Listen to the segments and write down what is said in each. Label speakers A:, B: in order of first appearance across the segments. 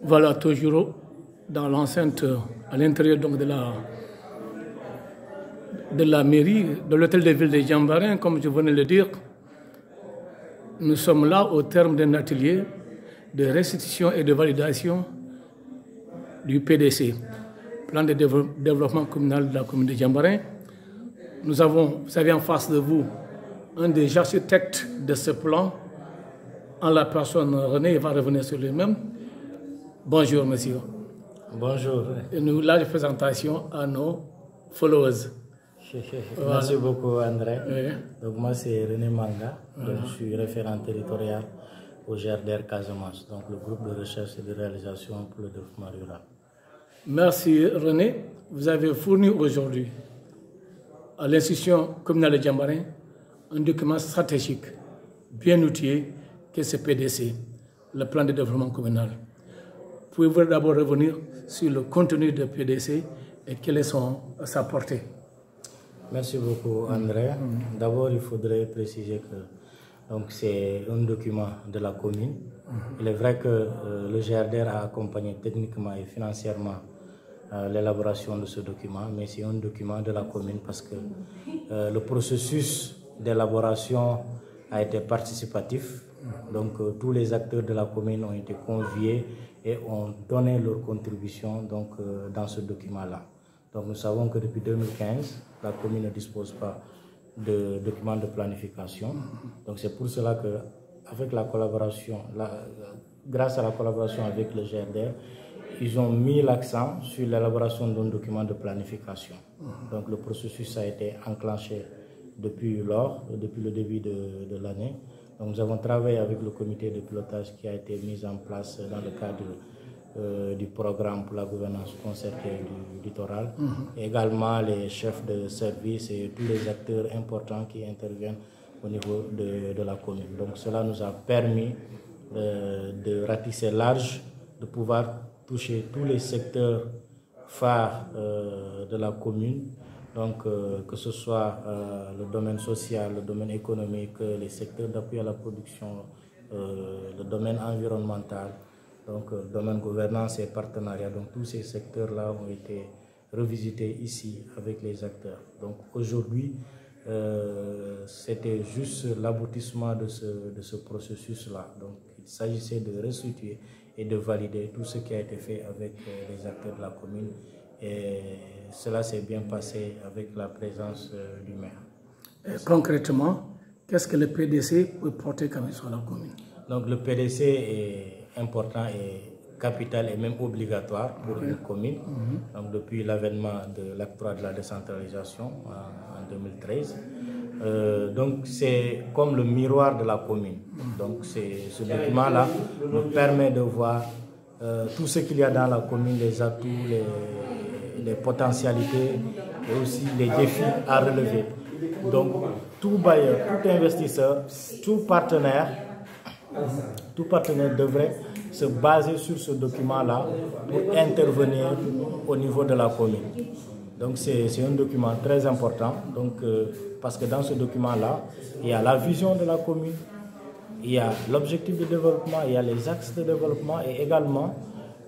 A: Voilà, toujours dans l'enceinte, à l'intérieur donc de la mairie, de l'hôtel de ville de Djambarin, comme je venais de le dire. Nous sommes là au terme d'un atelier de restitution et de validation du PDC, plan de développement communal de la commune de Djambarin. Vous avez en face de vous un des architectes de ce plan, en la personne René, il va revenir sur lui-même. Bonjour monsieur.
B: Bonjour.
A: Et nous, la présentation à nos followers.
B: Voilà. Merci beaucoup André. Oui. Donc moi c'est René Manga, donc je suis référent territorial au GRDR Casamance, donc le groupe de recherche et de réalisation pour le développement rural.
A: Merci René. Vous avez fourni aujourd'hui à l'institution communale de Djambarin un document stratégique bien outillé que ce PDC, le plan de développement communal. Pouvez-vous d'abord revenir sur le contenu de PDC et quelle est sa portée?
B: Merci beaucoup André. D'abord il faudrait préciser que c'est un document de la commune. Il est vrai que le GRDR a accompagné techniquement et financièrement l'élaboration de ce document, mais c'est un document de la commune parce que le processus d'élaboration a été participatif. Donc tous les acteurs de la commune ont été conviés et ont donné leur contribution dans ce document-là. Donc nous savons que depuis 2015, la commune ne dispose pas de document de planification. Donc c'est pour cela que, avec la collaboration, grâce à la collaboration avec le GRDR, ils ont mis l'accent sur l'élaboration d'un document de planification. Donc le processus a été enclenché depuis le début de l'année. Donc nous avons travaillé avec le comité de pilotage qui a été mis en place dans le cadre du programme pour la gouvernance concertée du littoral. Et également les chefs de service et tous les acteurs importants qui interviennent au niveau de la commune. Donc cela nous a permis de ratisser large, de pouvoir toucher tous les secteurs phares de la commune. Donc, que ce soit le domaine social, le domaine économique, les secteurs d'appui à la production, le domaine environnemental, donc le domaine gouvernance et partenariat. Donc, tous ces secteurs-là ont été revisités ici avec les acteurs. Donc, aujourd'hui, c'était juste l'aboutissement de ce processus-là. Donc, il s'agissait de restituer et de valider tout ce qui a été fait avec les acteurs de la commune. Et cela s'est bien passé avec la présence du maire.
A: Et concrètement, qu'est-ce que le PDC peut porter comme sur la commune?
B: Donc le PDC est important et capital et même obligatoire pour une commune. Donc depuis l'avènement de l'acte 3 de la décentralisation en 2013. Donc c'est comme le miroir de la commune. Donc ce document-là nous permet de voir tout ce qu'il y a dans la commune, les atouts, les potentialités et aussi les défis à relever. Donc tout bailleur, tout investisseur, tout partenaire devrait se baser sur ce document-là pour intervenir au niveau de la commune. Donc c'est un document très important parce que dans ce document-là, il y a la vision de la commune, il y a l'objectif de développement, il y a les axes de développement et également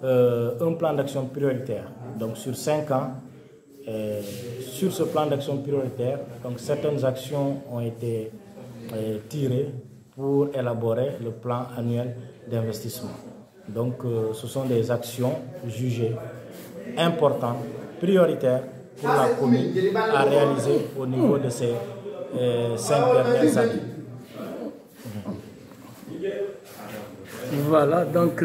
B: un plan d'action prioritaire. Donc sur 5 ans, sur ce plan d'action prioritaire, donc certaines actions ont été tirées pour élaborer le plan annuel d'investissement. Donc ce sont des actions jugées importantes, prioritaires pour la commune à réaliser au niveau de ces 5 dernières années.
A: Voilà, donc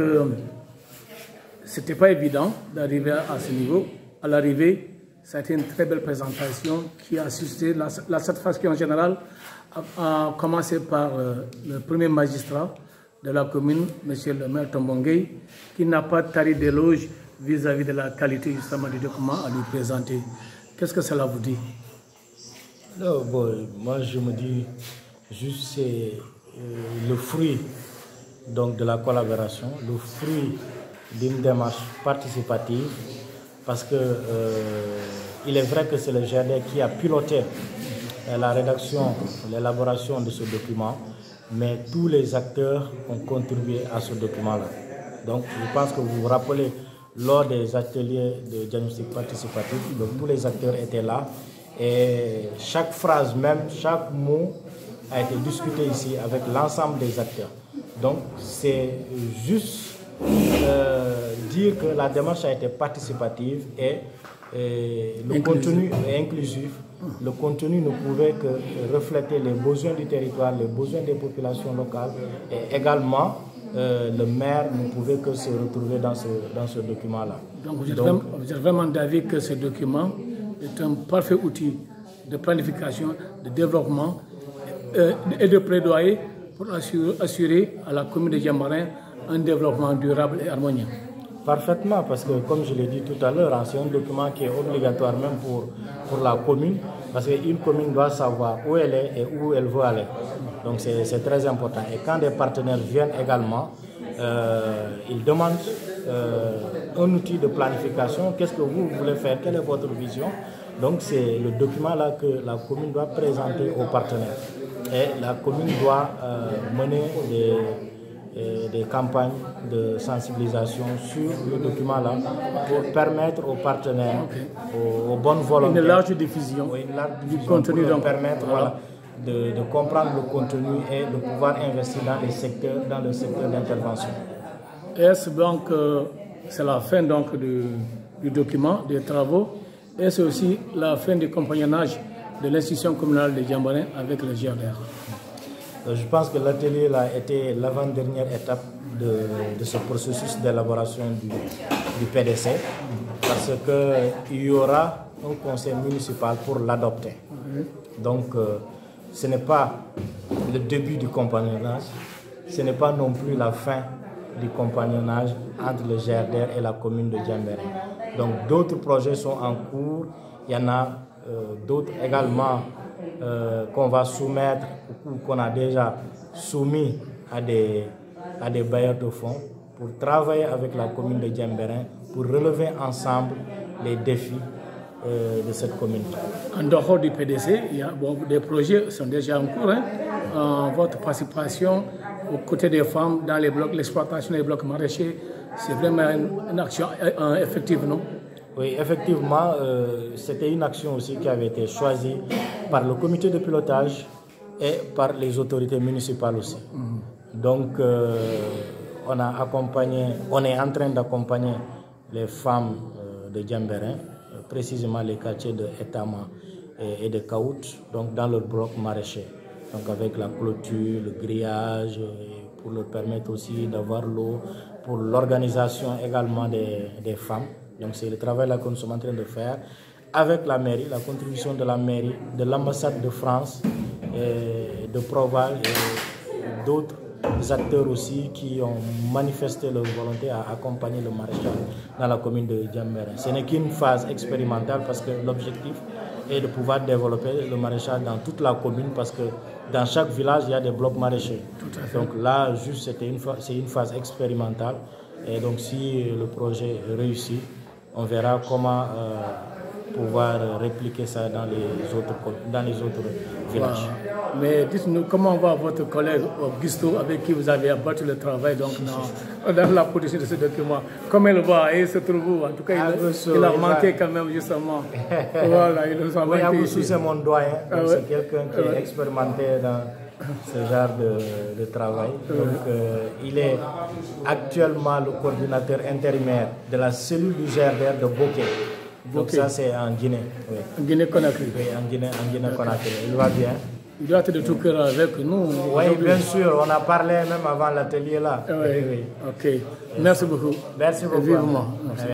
A: c'était pas évident d'arriver à ce niveau. À l'arrivée, ça a été une très belle présentation qui a suscité la satisfaction générale, à commencer par le premier magistrat de la commune, M. le maire Tombongay, qui n'a pas tari d'éloge vis-à-vis de la qualité justement du document à lui présenter. Qu'est-ce que cela vous dit?
B: Non, bon, moi je me dis juste c'est le fruit de la collaboration, le fruit d'une démarche participative, parce que il est vrai que c'est le GRDR qui a piloté la rédaction, l'élaboration de ce document, mais tous les acteurs ont contribué à ce document-là. Donc, je pense que vous vous rappelez, lors des ateliers de diagnostic participatif, donc tous les acteurs étaient là et chaque phrase, même chaque mot a été discuté ici avec l'ensemble des acteurs. Donc, c'est juste dire que la démarche a été participative et le contenu est inclusif. Le contenu ne pouvait que refléter les besoins du territoire, les besoins des populations locales et également le maire ne pouvait que se retrouver dans ce document-là.
A: Donc vous êtes vraiment d'avis que ce document est un parfait outil de planification, de développement et de plaidoyer pour assurer à la commune de Diambarin un développement durable et harmonieux.
B: Parfaitement, parce que comme je l'ai dit tout à l'heure, c'est un document qui est obligatoire même pour la commune, parce qu'une commune doit savoir où elle est et où elle veut aller. Donc c'est très important. Et quand des partenaires viennent également, ils demandent un outil de planification. Qu'est-ce que vous voulez faire? Quelle est votre vision? Donc c'est le document-là que la commune doit présenter aux partenaires. Et la commune doit mener des campagnes de sensibilisation sur le document-là pour permettre aux partenaires, aux bonnes volontés,
A: une large diffusion,
B: du contenu, pour permettre de comprendre le contenu et de pouvoir investir dans le secteur d'intervention.
A: Est-ce donc c'est la fin donc du document, des travaux, et c'est aussi la fin du compagnonnage de l'institution communale de Diambarin avec le GRDR?
B: Je pense que l'atelier a été l'avant-dernière étape de ce processus d'élaboration du PDC, parce qu'il y aura un conseil municipal pour l'adopter. Donc, ce n'est pas le début du compagnonnage, ce n'est pas non plus la fin du compagnonnage entre le GRDR et la commune de Diambarin. Donc, d'autres projets sont en cours, il y en a d'autres également qu'on va soumettre ou qu'on a déjà soumis à des bailleurs de fonds pour travailler avec la commune de Diambarin pour relever ensemble les défis de cette commune.
A: En dehors du PDC, il y a, des projets sont déjà en cours. Votre participation aux côtés des femmes dans les blocs, l'exploitation des blocs maraîchers, c'est vraiment une action effective, non?
B: Oui, effectivement, c'était une action aussi qui avait été choisie par le comité de pilotage et par les autorités municipales aussi. Donc, on est en train d'accompagner les femmes de Diambarin, précisément les quartiers de Etama et de Kaout, donc dans leur bloc maraîcher. Donc avec la clôture, le grillage, pour leur permettre aussi d'avoir l'eau, pour l'organisation également des femmes. Donc c'est le travail là que nous sommes en train de faire avec la mairie, la contribution de la mairie, de l'ambassade de France, de Proval et d'autres acteurs aussi qui ont manifesté leur volonté à accompagner le maraîchage dans la commune de Diambarin. Ce n'est qu'une phase expérimentale parce que l'objectif est de pouvoir développer le maraîchage dans toute la commune parce que dans chaque village il y a des blocs maraîchers. Donc là, juste c'est une phase expérimentale et donc si le projet réussit, on verra comment pouvoir répliquer ça dans les autres villages.
A: Mais dites-nous, comment va votre collègue Augusto, avec qui vous avez abattu le travail donc, dans la production de ce document? Comment il va? Et il se trouve où? En tout cas, il a manqué quand même, justement. Voilà, il nous a manqué.
B: Oui, Augusto, c'est mon doyen. C'est quelqu'un qui est expérimenté dans ce genre de travail. Donc, il est actuellement le coordinateur intérimaire de la cellule du GRDR de Boké. Donc ça c'est en Guinée. Oui.
A: En Guinée-Conakry.
B: Oui, en Guinée-Conakry. Il va bien.
A: Il doit être de tout cœur avec nous.
B: Oui, bien sûr. On a parlé même avant l'atelier là.
A: Oui. Ok. Merci beaucoup.
B: Merci beaucoup.
A: Vivement. Merci.